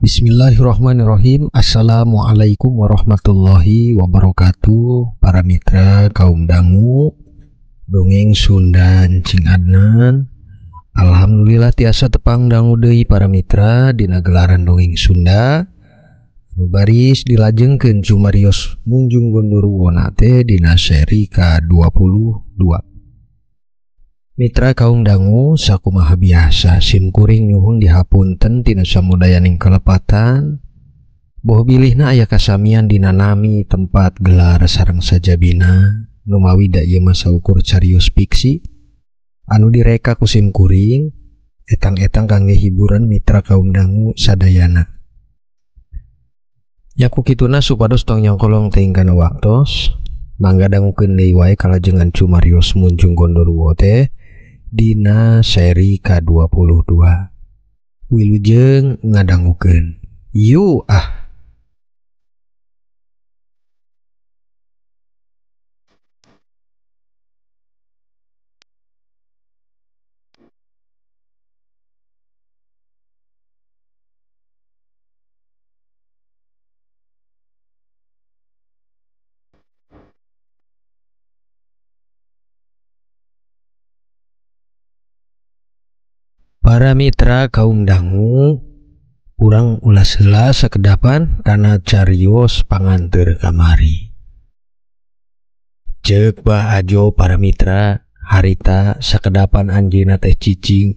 Bismillahirrahmanirrahim. Assalamualaikum warahmatullahi wabarakatuh. Para mitra kaum dangu dongeng Sunda Cing Adnan. Alhamdulillah tiasa tepang dangu deui para mitra dina gelaran dongeng Sunda nu baris dilajengkeun cumarios Munjung Gondoruo teh dina seri ka-22. Mitra kaum dangu sakumaha biasa simkuring nyuhun dihapunten tina samudayaning kalepatan boh bilihna aya kasamian dina nami tempat gelar sareng sajabina nu mawi da ieu mah saukur carios fiksi anu direka ku simkuring etang-etang kangge hiburan mitra kaum dangu sadayana. Yaku kituna supados tong nyangkolong teuing kana waktos mangga dangukeun deui wae kalajengan cumarios Munjung Gondoruo teh dina seri ka-22. Wilujeng ngadangukeun. Yu ah. Para mitra kaum dangu, urang ulas heula sakedapan kana carios panganteur kamari. Ceuk bah ajo para mitra, harita sakedapan anjeunna teh cicing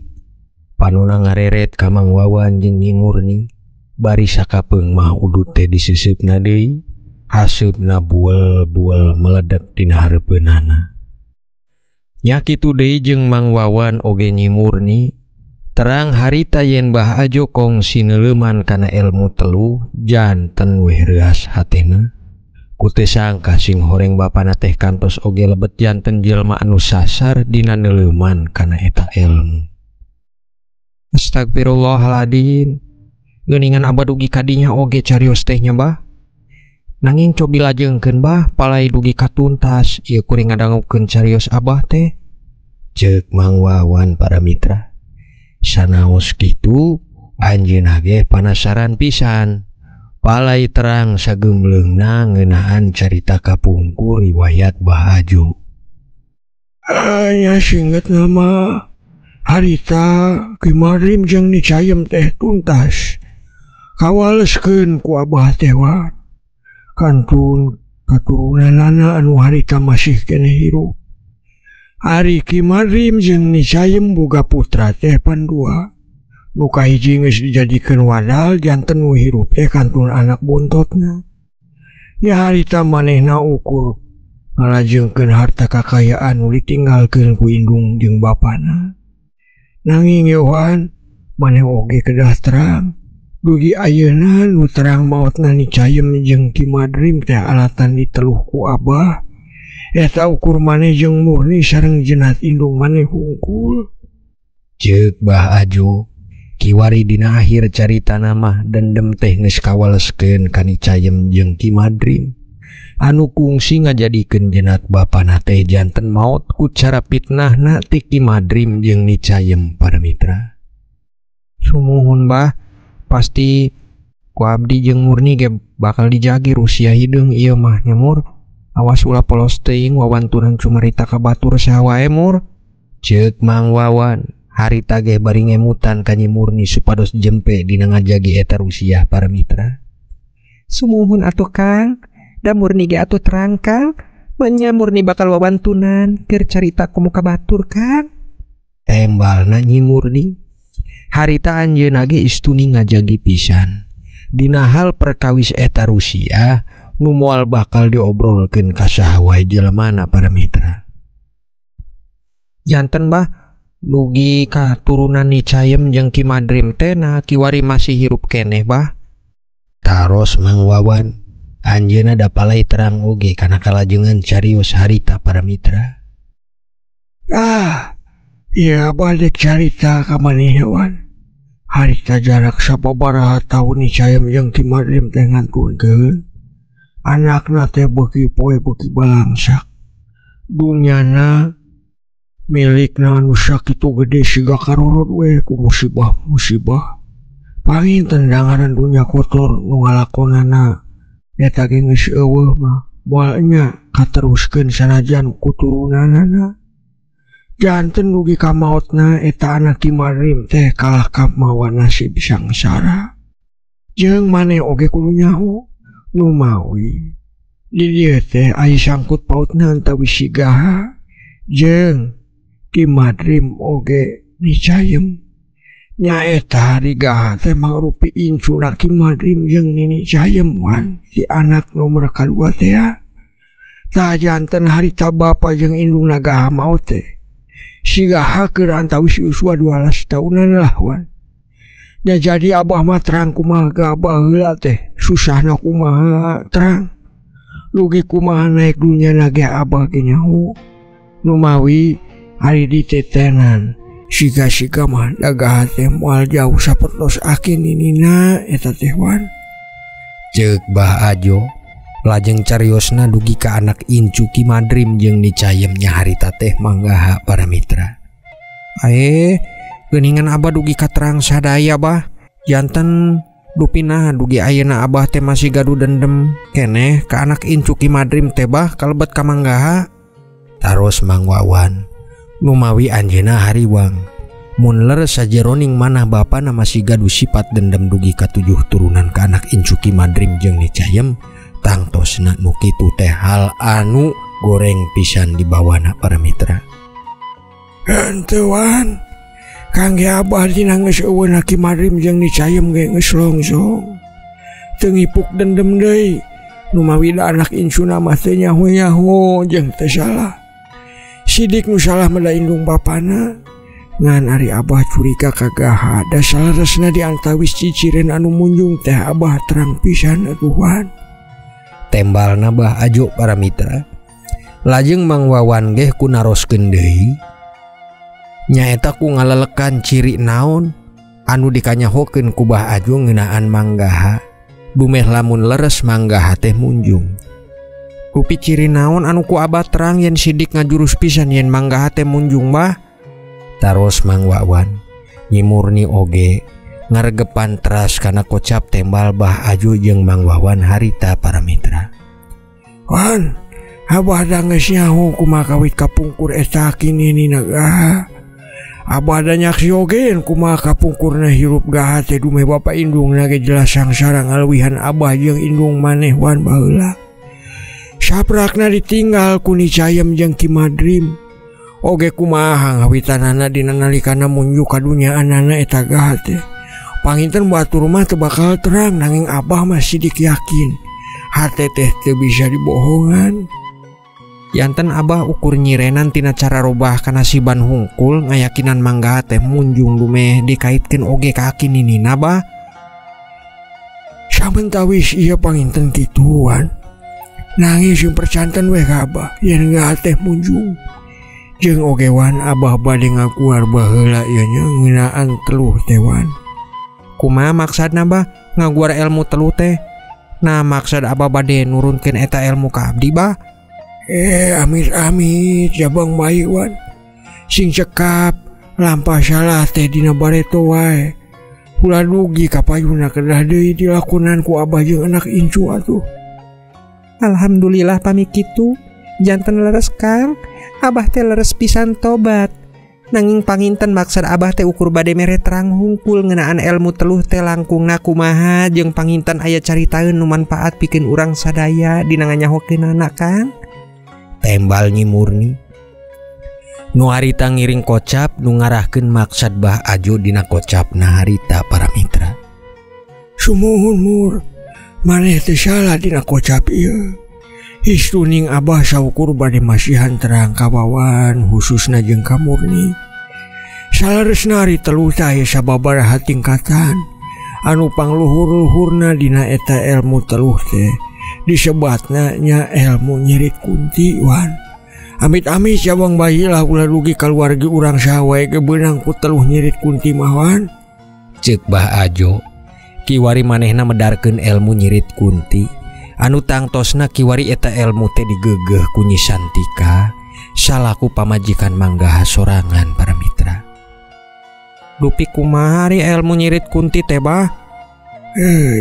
panuna ngareret ka Mang Wawan jeung Nyi Murni bari sakapeung mah udut teh diseusupna deui, haseupna buel-buel meledek dina hareupeunana. Nya kitu deui jeung Mang Wawan oge Nyi Murni. Terang harita yen Bah Ajo kongsi neuleuman kana elmu telu janten weh reuas hatena. Ku teu sangka sing horeng bapana teh kantos oge lebet janten jelema anu sasar dina neuleuman kana eta elmu. Astagfirullahaladzim. Geuningan abah dugi kadinya oge carios teh nya Bah. Nanging cobi lajengkeun Bah palai dugi katuntas ieu kuring ngadangukeun carios abah teh. Ceuk Mang Wawan para mitra. Sanaos kitu anjeunna ge panasaran pisan palai terang sageumleungna ngeunaan carita kapungkur riwayat Bah Ajo. Aya singet nama harita kimarim jeung Ni Cayem teh tuntas kawaleskeun ku abah teh wa kantun katurunanana anu harita masih keneh hirup. Ari Kimarim jeung Ni Cayem boga putra teh pandua. Nu kahiji geus dijadikeun wadal janten nu hirup teh kantun anak bontotna. Nya harita manehna ukur ngalajengkeun harta kakayaan nu ditinggalkeun ku indung jeung bapana. Nanging Yohan maneh oge kedah terang dugi ayeuna nu terang maotna Ni Cayem jeung Kimarim teh alatan diteluh ku abah. Eta ukur maneh jeung Murni sareng jenat indung maneh hungkul. Ceuk Bah Ajo, kiwari dina akhir caritana mah dendem teh geus kawaleskeun ka Ni Cayem jeung Kimadrim anu kungsi ngajadikeun jenat bapana teh janten maot ku cara fitnahna ti Kimadrim jeung Ni Cayem para mitra. Sumuhun Bah, pasti ku abdi jeung Murni ge bakal dijagi rusia hideung ieu mah nya Mur. Awas ulah polos teuing wawantunan cumarita ka batur saha wae Mur. Ceuk Mang Wawan, harita ge bari ngemutan ka Nyi Murni supados jempe dina ngajagi eta rusiah para mitra. Sumuhun atuh Kang, da Murni ge atuh terang Kang, nya Murni bakal wawantunan keur carita komo ka batur Kang. Tembalna Nyi Murni, harita anjeunna ge istuni ngajagi pisan dina hal perkawis eta rusiah nu moal bakal diobrolkeun ka saha wae jelemana para mitra. Janten Bah nugi katurunan Ni Cayem jeung Kimadrim teh nah kiwari masih hirup keneh Bah. Taros Mang Wawan, anjeunna da palai terang oge kana kalajengan carios harita para mitra. Iya balik carita ka maneh Wan. Harita jarak sababaraha taun Ni Cayem jeung Kimadrim teh ngantunkeun. Anakna teh beuki poe beuki balangsak. Dunyana milikna anu sakitu gede siga karorot we ku musibah-musibah. Panginten dangaran dunya kotor nu ngalakonana eta ge geus eueuh mah moal nya kateruskeun sanajan kuturunanana. Janten dugi ka maotna eta anak Kimadrim teh kalah ka mawa nasib sangsara. Jeung maneh oge kudu nyaho nu mawi di dieu teh aya sangkut pautna antawis si Gaha jeung Kimadrim oge Nicayem. Nyaeta di Gaha teh mangrupi incuna Kimadrim jeung Nini Cayem wan si anak nomor kadua teh. Tah janten harita bapa jeung indungna Gaha maot teh si Gaha keur antawis usua 12 tahunan lah wan. Ya jadi abah mah terang kumaha abah heula teh susahna kumaha terang. Lugi kumaha naik dunya nage abah ge nyaho. Nu mawi hari ditetenan siga-siga mah Gaha teh moal jauh sapertos akin ninina eta teh wan. Ceuk Bah Ajo lajeng cariosna dugi ka anak incu Kimadrim jeung Nicayem nya harita teh manggaha para mitra. Geuningan abah dugi ka terang sadaya bah. Janten dupina dugi ayeuna abah teh masih gaduh dendem keneh ka anak incu Kimadrim teh bah kalebet ka manggaha. Taros Mang Wawan numawi anjeunna hariwang mun leres sajeroning manah bapana masih gaduh sifat dendam dugi ka 7 turunan ka anak incu Kimadrim jeung Nicayem tangtosna nu kitu teh hal anu goreng pisan di bawana para mitra. Henteu wan kangge abah dina geus eueuna Kimadrim jeung Nicayem ge geus longsong teu ngipuk dendem deui nu mawi da anak incuna mah teu nyaho-nyaho jeung teu salah. Sidik nu salah mah da indung bapana ngan ari abah curiga ka Gaha da salaresna di antawis ciciren anu munjung teh abah terang pisan atuh wan. Tembalna Bah Ajo para mitra. Lajeng Mang Wawan ge ku naroskeun deui nyaeta ku ngalelekan ciri naon anu dikanyahokeun ku Bah Ajo ngeunaan manggaha dumeh lamun leres manggaha teh munjung. Rupi ciri naon anu ku abah terang yen sidik ngajurus pisan yen manggaha teh munjung bah? Taros Mang Wawan nyimurni oge ngaregepan teras kana kocap tembal Bah Ajo jeung Mang Wawan harita para mitra. Wan, abah da geus nyaho kumaha kawit kapungkur eta kininina Gaha. Abah da nyaksi oge kumaha kapungkurna hirup Gaha teh dumeh bapa indungna ge jelas sangsara ngaleuwihan abah jeung indung maneh wan baheula. Saprakna ditinggal ku Nicayem jeung Kimadrim. Oge kumaha ngawitanana dina nalikana munjuk ka dunyaanana eta Gaha teh. Panginten batur mah teu bakal terang nanging abah mah sidik yakin hate teh teu bisa dibohongan. Yanten abah ukur nyirenan tina cara robah kanasiban hungkul ngayakinan manggaha teh munjung dumeh dikaitkeun oge ka kininina bah. Samentawis ieu panginten kituan nangis jeung percanten we ka abah yen Gaha teh munjung. Jeung oge wan abah bade ngakuar baheula ieu nya ngeunaan teluh teh wan. Kumaha maksudna bah ngaguar ilmu teluh teh? Nah maksud abah bade nurunkeun eta ilmu ka abdi bah? Amit-amit jabang bayi wan. Sing cekap lampah salah teh dina bareto wae. Ulah dugi ka payuna kedah deui dilakonan ku abah jeung anak incu atuh. Alhamdulillah pami kitu. Janten leres Kang, abah teh leres pisan tobat. Nanging panginten maksud abah teh ukur bade mere terang hungkul ngeunaan ilmu teluh teh langkungna kumaha jeung panginten aya caritaeun nu manfaat pikeun urang sadaya dina nganyahokeunana Kang. Tembal Nyi Murni. Nu harita ngiring kocap nu ngarahkeun maksud Bah Ajo dina kocapna harita para mitra. Sumuhun Mur, maneh teu salah dina kocap ieu. Istuning abah saukur bade masihan terang ka Wawan khususna jeung ka Murni. Salaresna ari teluh teh aya sababaraha tingkatan anu pangluhur-luhurna dina eta ilmu teluh teh disebatna nya ilmu nyirit kunti wan. Amit-amit jabang bayi lah ulah dugi kaluargi urang sawae ge beunang ku teluh nyirit kunti mah wan. Ceuk Bah Ajo kiwari manehna medarkeun ilmu nyirit kunti anu tangtosna kiwari eta ilmu teh digeugeuh ku Nyi Santika salaku pamajikan manggaha sorangan para mitra. Dupi kumaha ari ilmu nyirit kunti teh bah?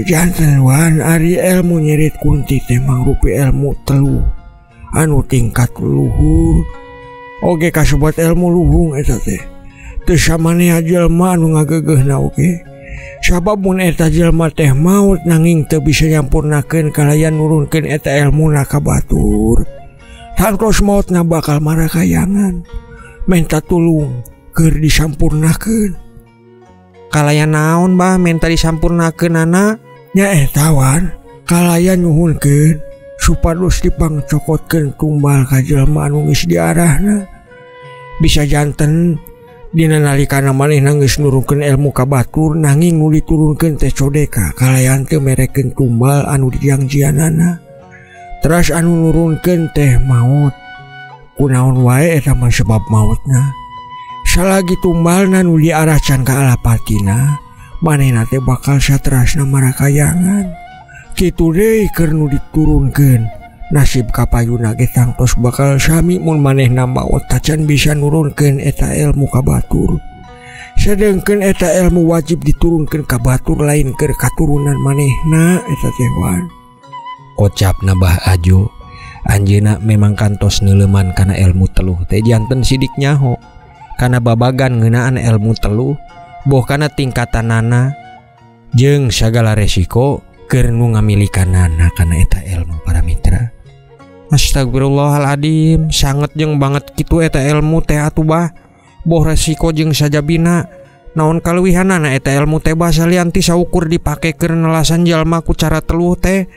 Janten wan ari ilmu nyirit kunti teh mangrupi ilmu telu anu tingkat luhur. Oge kasebat ilmu luhung eta teh. Teu samanea jelema anu ngageugeuhna oge. Sabab mun eta jelema teh maut nanging teu bisa nyampurnakeun kalayan nurunkeun eta ilmuna ka batur. Tangtos mautna bakal marakayangan. Menta tulung keur disampurnakeun. Kalayan naon bah menta disampurnakeun anak? Nya eta wan, kalayan nyuhunkeun supados dipangcokotkeun tumbal ka jelema anu geus diarahna. Bisa janten dina nalikana manehna geus nurunkeun ilmu ka batur nanging nu diturunkeun teh codeka kalayan teu merekeun tumbal anu dijanjianana. Teras anu nurunkeun teh maut. Kunaon wae eta mah sebab mautna. Salagi tumbalna nu diarah can ka alapatina, manehna teh bakal saterasna marakayangan. Kitu deui keur nu diturunkeun. Nasib kapayuna ge tangtos bakal sami mun manehna maot tacan bisa nurunkeun eta ilmu ka batur. Sedengkeun eta ilmu wajib diturunkeun ka batur lain keur katurunan manehna eta teh wan. Kocapna bah Ajo, anjeunna memang kantos neuleuman kana ilmu teluh teh janten sidik nyaho. Kana babagan ngeunaan ilmu teluh boh kana tingkatanana jeung sagala resiko keur nu ngamilikanana kana eta ilmu para mitra. Astagfirullahaladzim, sanget jeung banget kitu eta ilmu teh atuh bah. Boh resiko jeung sajabina naon kaluwihanana eta ilmu teh bah salianti saukur dipake keur nelasan jalma ku cara teluh teh.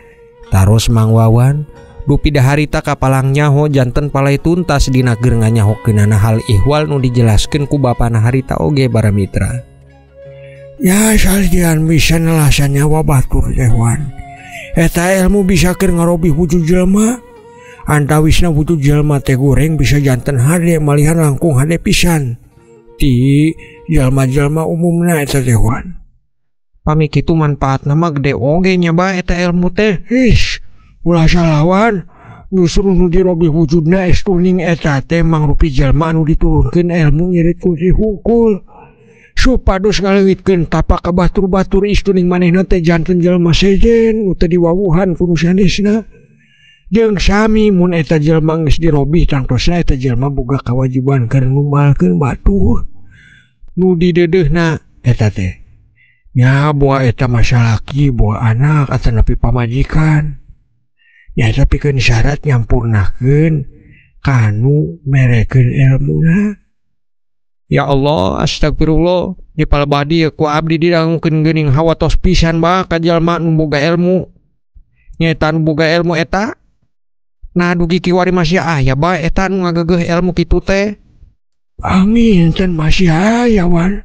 Taros Mang Wawan dupi daharita kapalang nyaho janten palai tuntas dina keur nganyahokeunana hal ihwal nu dijelaskeun ku bapana harita oge para mitra. Ya salian bisa nelasan nyawa batur teh wan. Eta ilmu bisa keur ngarobih wujud jelema. Antawisna wujud jelema teh goreng bisa janten hade malihan langkung hade pisan ti jelma-jelma umumna eta teh wan. Pami kitu manfaatna mah gede oge nya bah eta ilmu teh. Ulah salawan, justru nu dirobih wujudna estuning eta teh mangrupi jalma anu diturunkeun ilmu nyirit kunci hungkul. Supados ngaleuwitkeun tapak ka batur-batur istuning manehna teh janten jalma sejen nu teu diwawuhan ku nu sanesna. Jeung sami mun eta jalma geus dirobih tangtosna eta jalma boga kawajiban keur numbalkeun batur nu dideudeuhna eta teh. Nya boa eta masalaki boa anak atanapi pamajikan. Ya tapi kan syarat nyampurnakeun kanu merekeun ilmuna. Ya Allah, astagfirullah, di palebadi ku abdi didangukeun geuning hawatos pisan bah ka jalma nu boga ilmu. Nyaeta nu boga ilmu eta. Nah dugi kiwari masih aya bah eta nu ngageugeuh ilmu kitu teh. Amin, can masih aya wan.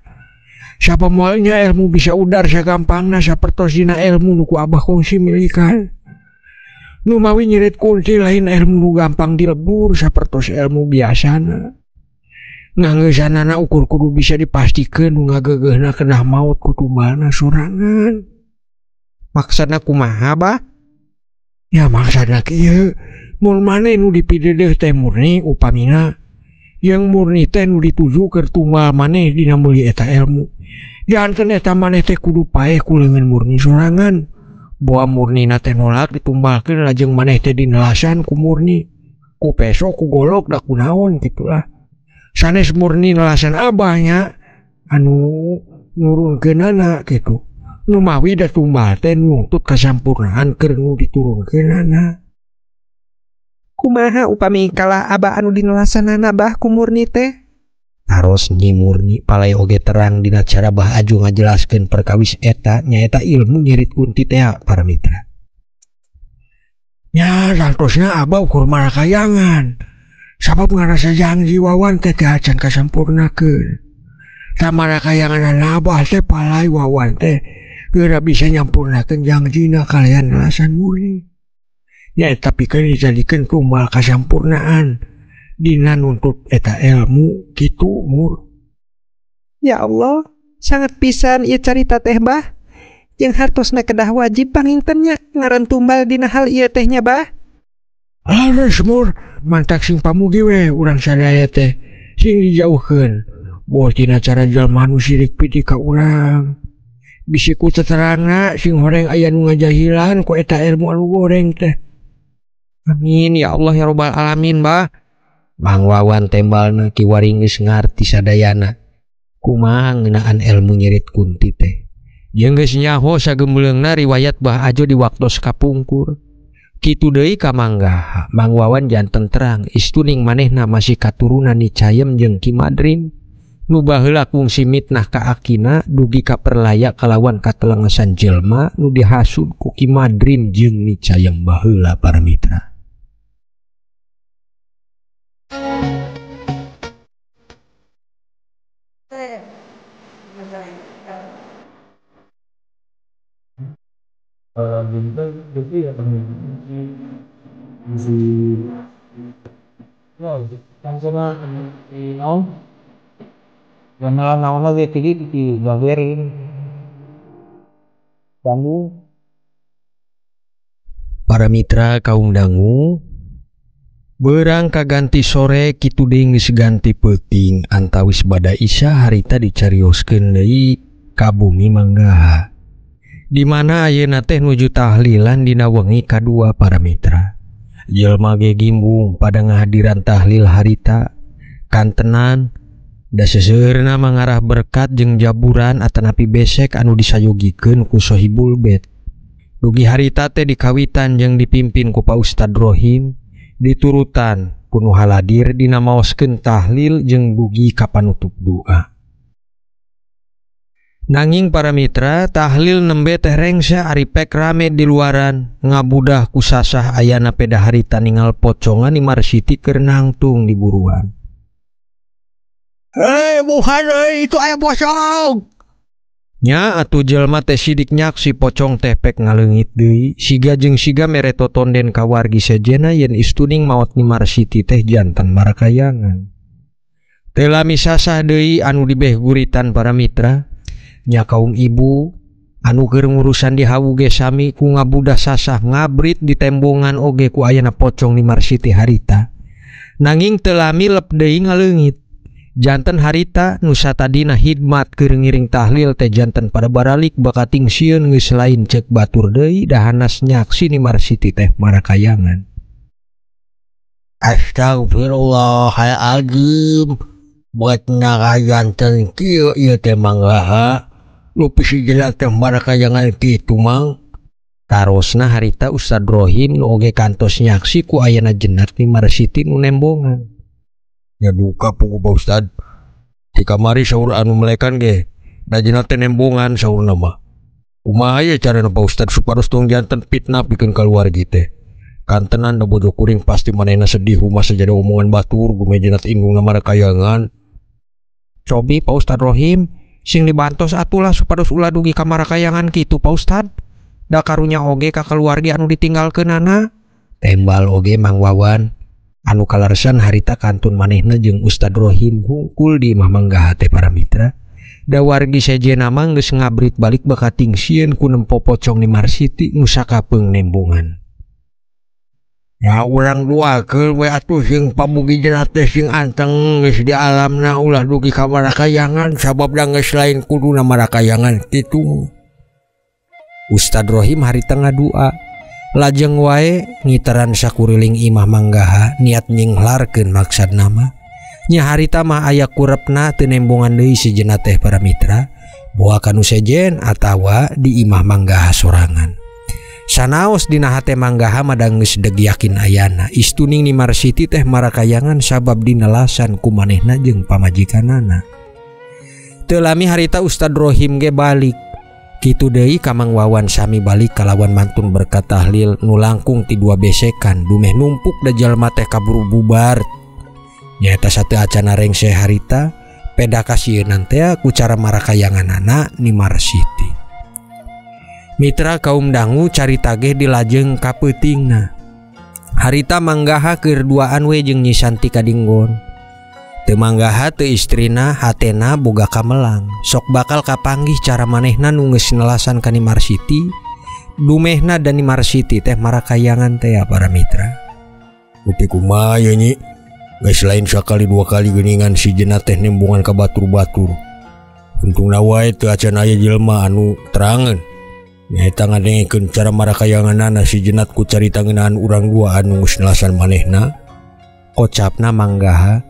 Siapa moalnya ilmu bisa udar sagampangna sapertos dina ilmu nu ku Abah kongsi milikan. Nu mawi nyirit kunci lain ilmu nu gampang dilebur sapertos ilmu biasana. Ngangeusanana ukur kudu bisa dipastikeun nu ngageugeuhna kedah maut ku tumbalna sorangan. Maksudna kumaha bah? Ya maksudna kieu, mun maneh nu dipideudeuh teh murni upamina yang murni teh nu dituju keur tumbal maneh dina meuli eta ilmu. Janten eta maneh teh kudu paeh ku leungeun murni sorangan. Boa murnina teh nolak ditumbalkeun lajeng maneh teh dinelasan ku murni. Ku peso ku golok da kunaon gitulah. Sanes murni nelasan abahnya anu nurunkeunana gitu. Nu mawi da tumbal teh nuntut kasampurnaan keur nu diturunkeunana. Kumaha upami kala abah anu dinelasanana bah ku murni teh? Taros Nyi Murni palai oge terang dina cara Bah Ajo ngajelaskeun perkawis eta nyaeta ilmu nyirit kunti teh para mitra. Nya santosna abah ukur marakayangan. Sabab ngarasa janji Wawan teh acan kasampurnakeun. Ta marakayangan abah teh palai Wawan teh geura bisa nyampurnakeun janjina kalian nelasan Murni. Ya tapi kan dijadikeun tumbal kasampurnaan dina nuntut eta ilmu kitu Mur. Ya Allah, sangat pisan ieu carita teh Bah. Jeung hartosna kedah wajib pangintennya ngaran tumbal dina hal ieu teh nya Bah. Alus Mur, mantak sing pamugi we urang sadaya teh sing dijauhkeun. Bos tina cara jalma nu sirik piti ka urang. Bisiku teterangna sing horeng aya nu ngajahilan ku eta ilmu anu goreng teh. Amin ya Allah ya robbal alamin bah. Mang Wawan tembalna ki waring geus ngarti sadayana kumaha ngeunaan ilmu nyerit kunti teh. Jeung geus nyaho sagembeulengna riwayat Bah Ajo di waktos kapungkur. Kitu deui ka Manggaha, Mang Wawan janten terang istuning manehna masih katurunan ni Cayem jeung Ki Madrim. Nu baheula kungsi mitnah ka akina dugi ka perlaya kalawan katelengesan jelma nu dihasud ku Ki Madrim jeung ni Cayem baheula para mitra. Para mitra kaum dangu, beurang kaganti sore kitu deui geus ganti peuting antawis bada isya harita dicarioskeun deui ka bumi Manggaha. Di mana ayeuna teh nuju tahlilan dina wengi kadua para mitra. Jelma ge gimbung pada ngahadiran tahlil harita, kantenan da seseueurna mangarah berkat jeung jaburan atanapi besek anu disayogikeun ku sohibul bait. Dugi harita teh dikawitan jeung dipimpin ku Pak Ustad Rohim, diturutan ku nu haladir dina maoskeun tahlil jeung dugi ka panutup doa. Nanging para mitra, tahlil nembe teh rengsa ari pek rame di luaran, ngabudah ku sasah ayana peda harita ningal pocongan di Marsiti keur nangtung di buruan. Hei buhan itu aya pocong. Nya atuh jelma teh sidik nyaksi pocong teh pek ngaleungit deui, siga jeung siga mere totonden ka wargi sejena yen istuning maot ni Marsiti teh janten marakayangan. Teu lami sasah deui anu dibeh guritan para mitra. Nya kaum ibu anu keur ngurusan di hawu ge sami ku ngabudah sasah ngabrit di tembongan oge ku ayana pocong di Marsiti harita. Nanging teu lami lep deui ngaleungit. Janten harita nu satadina hidmat keur ngiring tahlil teh janten pada baralik bakating sieun geus lain ceuk batur deui dahanas nyaksi ni Marsiti teh marakayangan. Astagfirullahaladzim, buat naga janten kieu ieu teh Manggaha. Lu pisi jelas teh marakayangan kitu Mang. Tarosna harita Ustad Rohim nu oge kantos nyaksi ku ayana jenat ni Marsiti nu nembongan. Ya duka pugu Pak Ustad. Di kamari saur anu melekan ge. Da jenat teh nembongan saurna mah. Kumaha ye carana Pak Ustad supados tong janten fitnah pikeun kaluargi teh. Kantenan da bodo kuring pasti manehna sedih rumah sajada omongan batur gume jenat inggung marakayangan. Cobi Pak Ustad Rohim sing dibantos atulah supados ulah dugi ka marakayangan kitu Pak Ustad. Da karunya oge ka keluarga anu ditinggalkeunana. Tembal oge Mang Wawan anu kalarsan harita kantun manehna jeung Ustad Rohim hungkul di Imah Manggaha teh para mitra. Da wargi sejena mah geus ngabrit balik bakating sieun ku nempo pocong di Marsiti nu sakapeung nembongan. Ya urang duakeun we atuh sing pamugi jenat teh sing anteng geus di alamna ulah dugi ka marakayangan sabab da geus lain kuduna marakayangan kitu. Ustad Rohim harita ngadua, lajeng wae ngiteran sakuriling Imah Manggaha niat nyinglarkeun maksad nama. Nya harita mah aya kurepna teu nembongan deui sejenna teh para mitra, boa kanu sejen atawa di Imah Manggaha sorangan. Sanaos dina hate Manggaha madang geus deg yakin ayana istuning ni Marsiti teh marakayangan sabab dinelasan ku manehna jeung pamajikanana. Teu lami harita Ustad Rohim ge balik. Kitu deui ka Mang Wawan sami balik kalawan mantun berkat tahlil nu langkung ti dua besekan dumeh numpuk da jalma teh kaburu bubar. Nyaeta sateu acana rengse harita peda kasieun teh ku cara marakayanganana ni Marsiti. Mitra kaum dangu carita ge dilajeng ka peutingna. Harita Manggaha keur duaan we jeung Nyi Santi kadinggon. Teu Manggaha teu istrina hatena boga kamelang. Sok bakal kapanggih cara manehna nu geus nelasan ka ni Marsiti. Dumehna dan ni Marsiti teh marakayangan teh ya para mitra. Upi kumaha ye Nyi? Geus lain sakali dua kali geuningan si jenat teh nembungan ka batur-batur. Untungna wae teu acan aya jelema anu terangeun. Nyaeta ngadengekeun cara marakayanganna si jenat ku carita ngeunaan urang dua anu geus nelasan manehna. Ocapna manggaha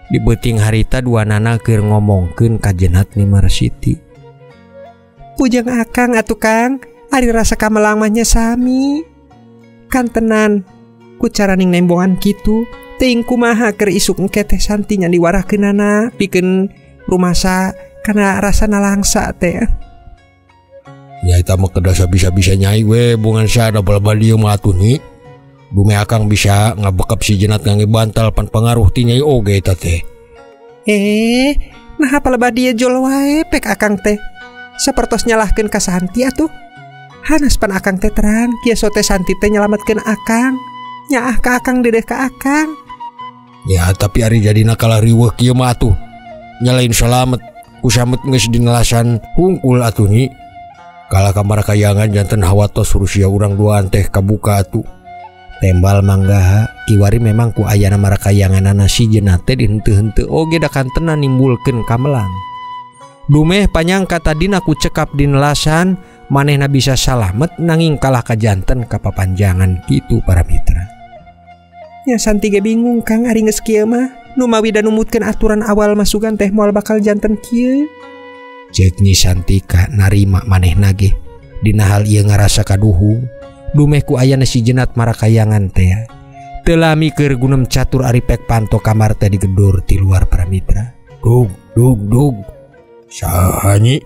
di beuting harita duanana keur ngomongkeun ka jenat ni Marsiti. Ujang akang atuh Kang, ari rasa kamelang mah nya sami. Kan tenan ku cara ning nembongan kitu. Teuing kumaha keur isuk engke teh Santi nya diwarahkeunana pikeun rumasa kana rasana langsa teh. Ya eta mah kedasa bisa-bisa nyai we bungan sada bal-bal dieu mah atuh ni. Dume akang bisa ngabekap si jenat ngangge bantal pan pangaruh ti nyai oge eta teh. Nah apalebah dia jol wae pek akang teh. Sapertos nyalahkeun ka Santi atuh. Hanas pan akang teh terang kieu teh Santi teh nyalametkeun akang. Nyaah ka akang dedeh ka akang. Ya tapi ari jadina kalah riweuh kieu mah atuh. Nyalain salamet ku samet geus dinelasan hungkul atuh ni. Kalah ka marakayangan janten hawatos rusia urang duaan teh kabuka atuh. Tembal manggaha kiwari memang ku ayana marakayanganana si jenat teh dihenteu-henteu oge da kantena nimbulkeun kamelang. Dumeh panyangka tadina ku cekap dinelasan manehna bisa salamet nanging kalah ka janten ka papanjangan kitu para mitra. Ya Santi ge bingung Kang ari geus kieu mah nu mawi da numutkeun aturan awal masugan teh moal bakal janten kieu. Ceuk Nyi Santika narima manehna ge dina hal ieu ngarasa kaduhung. Dumeh ku ayana si jenat marakayangan teh teu lami keur gunem catur ari pek panto kamar teh digedor ti luar para mitra. Dug. Saha nyi?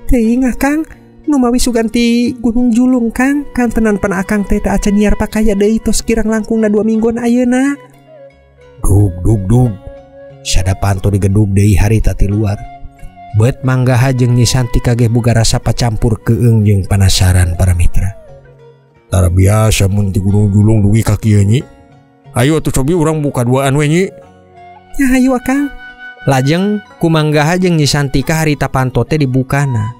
Teuing Kang nu mawi suganti Gunung Julung Kang kan tenan pan akang teh teu acan nyiar pakaya deui tos kirang langkungna 2 mingguan ayeuna. Dug. Sada panto digedug deui harita ti luar. Beut manggaha jeung Nyi Santika ge boga rasa pacampur keung jeung panasaran para mitra. Tara biasa mun ti Gunung Julung dugi ka kieu nyi. Ayo atuh cobi urang buka duaan we nyi. Ya hayu Kang. Lajeng kumanggaha jeung Nyi Santika harita panto teh dibukana.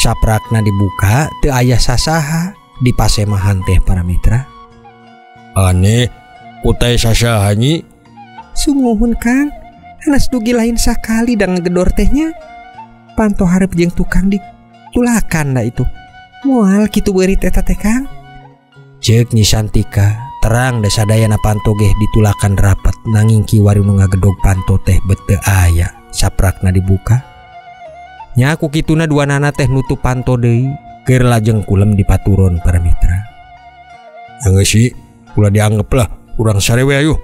Saprakna dibuka teu aya sasaha di pasemahan teh para mitra. Aneh, kutai sasaha nyi? Sumuhun Kang, hanas dugi lain sakali da ngegedor tehnya. Panto hareup jeung tukang ditulakan da itu. Moal kitu beurit eta teh Kang. Ceuk Nyi Santika terang da sadayana panto ge ditulakan rapat nanging kiwari nu ngagedog panto teh bet teu aya saprakna dibuka. Nya ku kituna duanana teh nutup panto deui keur lajeng kulem dipaturon para mitra. Geus si ulah dianggep lah urang sarewe ayuh.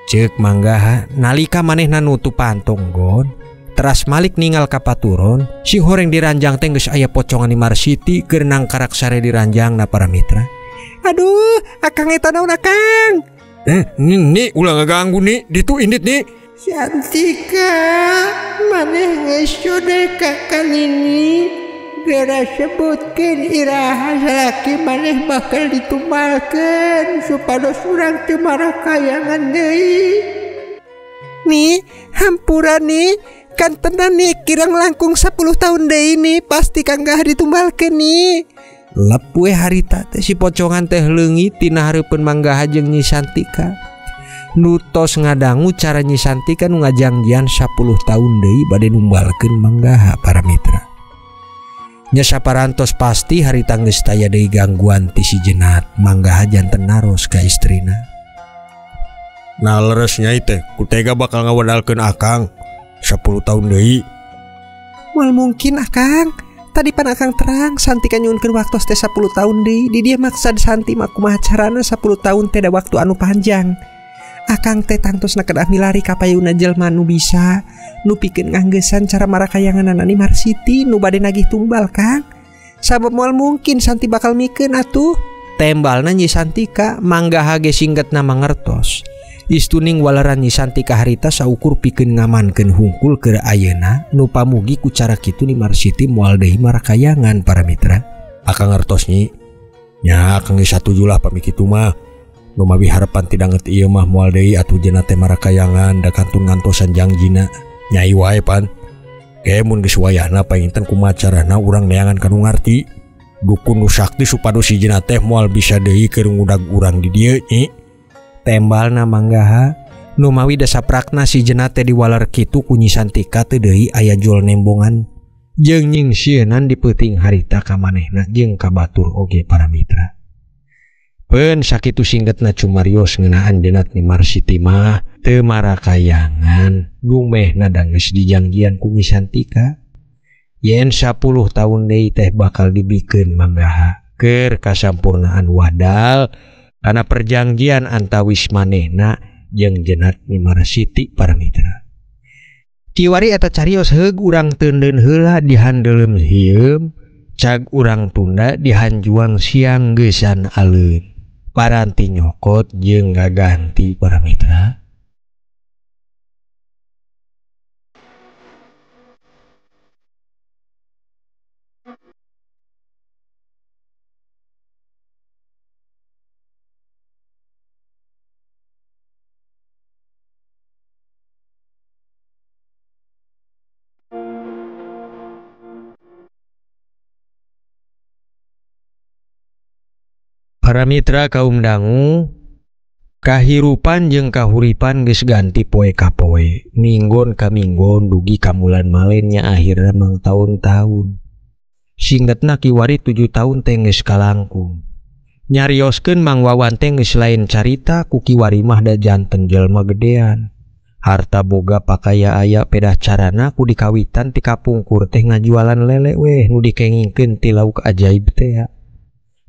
Ceuk manggaha nalika manehna nutup panto nggon teras malik ninggal ka paturon si horeng diranjang teh geus aya pocongan di Marsiti keur nangkarak sare diranjangna para mitra. Aduh, akang eta naon akang? Ni ulah ngaganggu ni, ditu indit ni. Santika, maneh geus sude ka kanini. Gara sebutkeun iraha salaki maneh bakal ditumbalkeun supados urang teu marakayangan deui. Nih, hampura nih, kan tenan nih kirang langkung 10 tahun deui nih pasti kanggah ditumbalkeun nih. Lep we harita teh si pocongan teh leungit tina hareupeun manggaha jeung Nyi Santika. Nu tos ngadangu cara Nyi Santika nu ngajangjian 10 tahun deui bade numbalkeun manggaha para mitra. Nya saparantos pasti harita geus taya deui gangguan ti si jenat manggaha janten naros ka istrina. Nah leres nyai teh kutega bakal ngawadalkeun akang 10 tahun deui. Moal mungkin akang. Tadi pan akang terang Santika nyuunkeun waktos teh 10 tahun deui. Di dieu maksad Santi mah kumaha carana 10 tahun teh da waktu anu panjang. Akang teh tangtosna kedah milari ka payuna jelema nu bisa nu pikeun nganggesan cara marakayanganna di Marsiti nu bade nagih tumbal Kang. Sabab moal mungkin Santi bakal mikeun atuh. Tembalna Nyi Santika manggaha ge singgetna mangertos. Istuning walaran Nyi Santika harita saukur pikeun ngamankeun hungkul keur ayeuna nu pamugi ku cara kitu di Marsiti moal deui marakayangan para mitra. Akang ngertos nyi. Nya akang geus satuju lah pami kitu mah. Nu mawi harapan ti danget ieu mah moal deui atuh jenna teh marakayangan da kantun ngantosan jangjina. Nyai wae pan. Mun geus wayahna painten kumaha carana urang neangan kanu ngarti. Dukun nu sakti supados si jenna teh moal bisa deui keur ngudag urang di dieu nyi. Tembalna manggaha Numawi dasaprakna si jenate diwalar kitu kunyi Santika teu deui aya jual nembongan jeung nyingsieunan dipeuting harita ka manehna jeung ka batur oge para mitra. Pen sakitu singgetna cumarios ngeunaan jenat ni Marsiti mah teu marakayangan dumehna da geus dijanggian ku Nyi Santika yen 10 tahun deui teh bakal dibikeun manggaha keur kasampurnaan wadal kana perjanjian antawis manehna jeung jenat ni Marsiti para mitra. Kiwari eta carios heug urang teundeun heula dihandeuleum hieum cag urang tunda dihanjuang siang geusan aleun. Paranti nyokot jeung gaganti para mitra. Para mitra kaum dangu, kahirupan jeung kahuripan geus ganti poe ka poe, minggon ka minggon dugi ka bulan malennya akhirna mang tahun-tahun. Singgetna kiwari 7 tahun teh geus kalangkung. Nyarioskeun Mang Wawan teh geus lain carita ku kiwari mah da janten jelema gedean. Harta boga pakaya aya pedah carana ku dikawitan ti kapungkur teh ngajualan lele weh nu dikengingkeun ti lauk ajaib teh.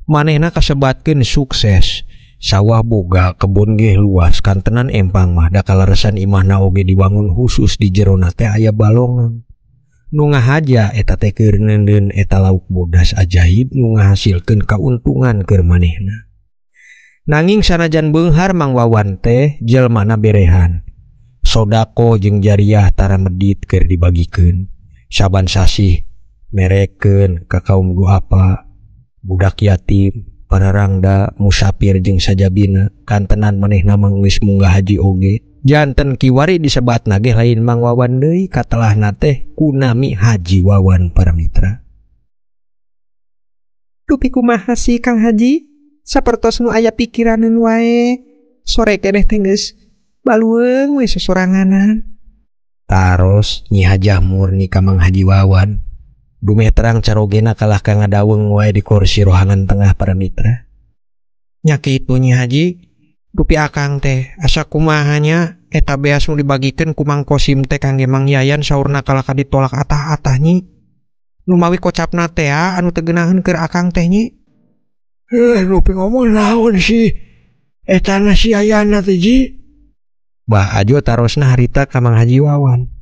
Manehna kasebatkeun sukses, sawah boga, kebun ge luas, kantenan empang mah da kaleresan imahna oge dibangun khusus di jerona teh aya balongan. Nu ngahaja eta teh keur neundeun eta lauk bodas ajaib nu ngahasilkeun kauntungan keur manehna. Nanging sanajan beunghar Mang Wawan teh jelmana berehan. Sodako jeung jariah tara medit keur dibagikeun. Saban sasih merekeun ka kaum duafa, budak yatim, pararangda, musafir jeung sajabina, kantenan manehna mah geus munggah haji oge. Janten kiwari disebatna ge lain Mang Wawan deui, katelahna teh kunami Haji Wawan para mitra. Dupi kumaha sih Kang Haji? Sapertos nu aya pikiraneun wae. Sore keneh teh geus balueung we sosoranganan. Taros Nyi Hajah Murni ka Mang Haji Wawan. Dumeh terang carogena kalah ka ngadaweung wae di kursi rohangan tengah para mitra. Nya kitu Nyi Haji, dupi akang teh asa kumahanya eta beas nu dibagikeun ku Mang Kosim teh kangge Mang Yayan saurna kalah ka ditolak atah-atah Nyi. Nu mawi kocapna teh anu teu geunaheun keur akang teh Nyi. Dupi ngomong naon sih? Eta na si Yayana teh Ji. Bah ajo tarosna harita ka Mang Haji Wawan.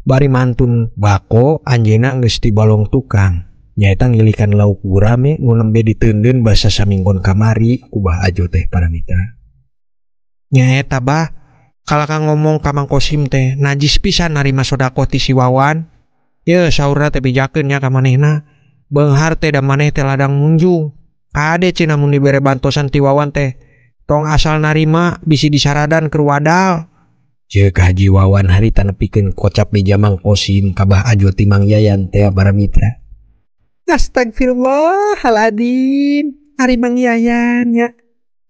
Bari mantun bako anjeunna geus ti balong tukang. Nyaeta ngilikan lauk gurame nu lembe diteundeun basa saminggon kamari ku Bah Ajo teh para mitra. Nyaeta bah, kalaka ngomong ka Mang Kosim teh najis pisan narima sodako ti si Wawan. Ye saurna teh bijakeun nya ka manehna. Beunghar teh da maneh teh ladang munjung. Kade cenah mun dibere bantosan ti Wawan teh tong asal narima bisi disaradan keur wadal. Ceuk Haji Wawan harita nepikeun kocap meja Mang Kosim ka Bah Ajo ti Mang Yayan teh para mitra. Astagfirullahaladzim. Ari Mang Yayan nya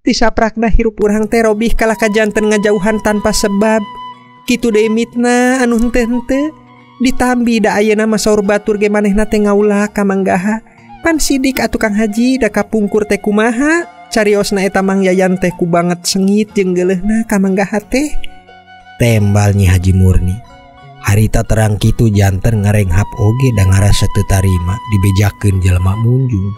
tisaprakna hirup urang teh robih kalah ka janten ngajauhan tanpa sebab. Kitu deui mitna anu henteu-henteu ditambi da ayeuna mah saur batur ge manehna teh ngaulah ka manggaha. Pan sidik atuh Kang Haji da kapungkur teh kumaha? Cariosna eta Mang Yayan teh ku banget sengit jeung geuleuhna ka manggaha teh. Tembal Nyi Haji Murni. Harita terang kitu janten ngarenghap oge da ngarasa teu tarima dibejakeun jelema munjung.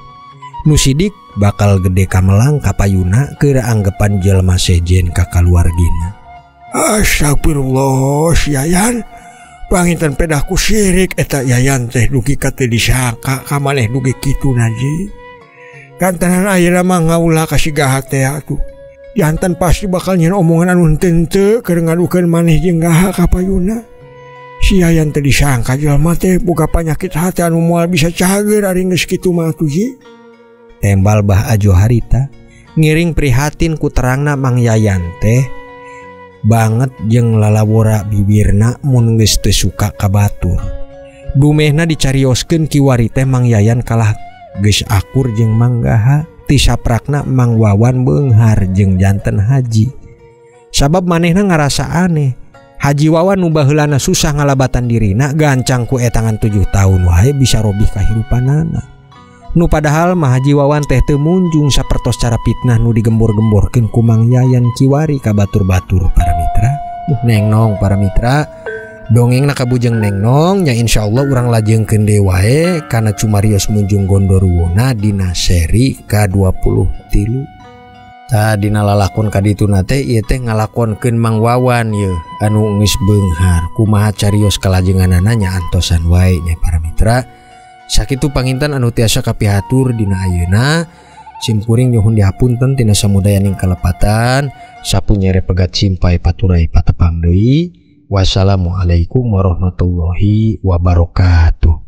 Nu sidik bakal gede kamelang ka payuna keur anggepan jelema sejen ka kaluargina. Astagfirullah si Yayan. Panginten pedah ku syirik eta Yayan teh dugi ka teu disangka ka maneh dugi kitu Ji. Kantenan ayeuna mah ngaulah ka sigaha teh atuh. Janten pasti bakal nyen omongan anu henteu keur ngadukeun maneh jeung gaha ka payuna. Si Yayan teh disangka jelema teh boga panyakit hati anu moal bisa cager ari geus kitu mah atuh Ji. Tembal Bah Ajo harita ngiring prihatin ku terangna Mang Yayan teh banget jeung lalawora bibirna mun geus teu suka ka batur. Dumehna dicarioskeun kiwari teh Mang Yayan kalah geus akur jeung manggaha. Tisaprakna Mang Wawan beunghar jeung janten haji. Sabab manehna ngarasa aneh. Haji Wawan nu baheulana susah ngalabatan dirina gancang ku etangan 7 tahun wae bisa robih kahirupanana. Nu padahal mah Haji Wawan teh teu munjung sapertos cara fitnah nu digembor-gemborkeun ku Mang Yayan Kiwari ka batur-batur para mitra. Neng Nong para mitra, dongeng nak kabujeng Neng Nong nya insyaallah urang lajengkeun deui wae kana cumarios munjung Gondoruwona dina seri ke-23. Dina lalakon kaditu nate ieu teh ngalakonkeun Mang Wawan ye anu geus beunghar kumaha carios kalajenganana nya antosan wae nya para mitra. Sakitu panginten anu tiasa kapihatur dina ayeuna. Simkuring nyuhun dihapunten tina samudayaning kalepatan. Sapunyere pegat simpai paturai patepang deui. Wassalamualaikum warahmatullahi wabarakatuh.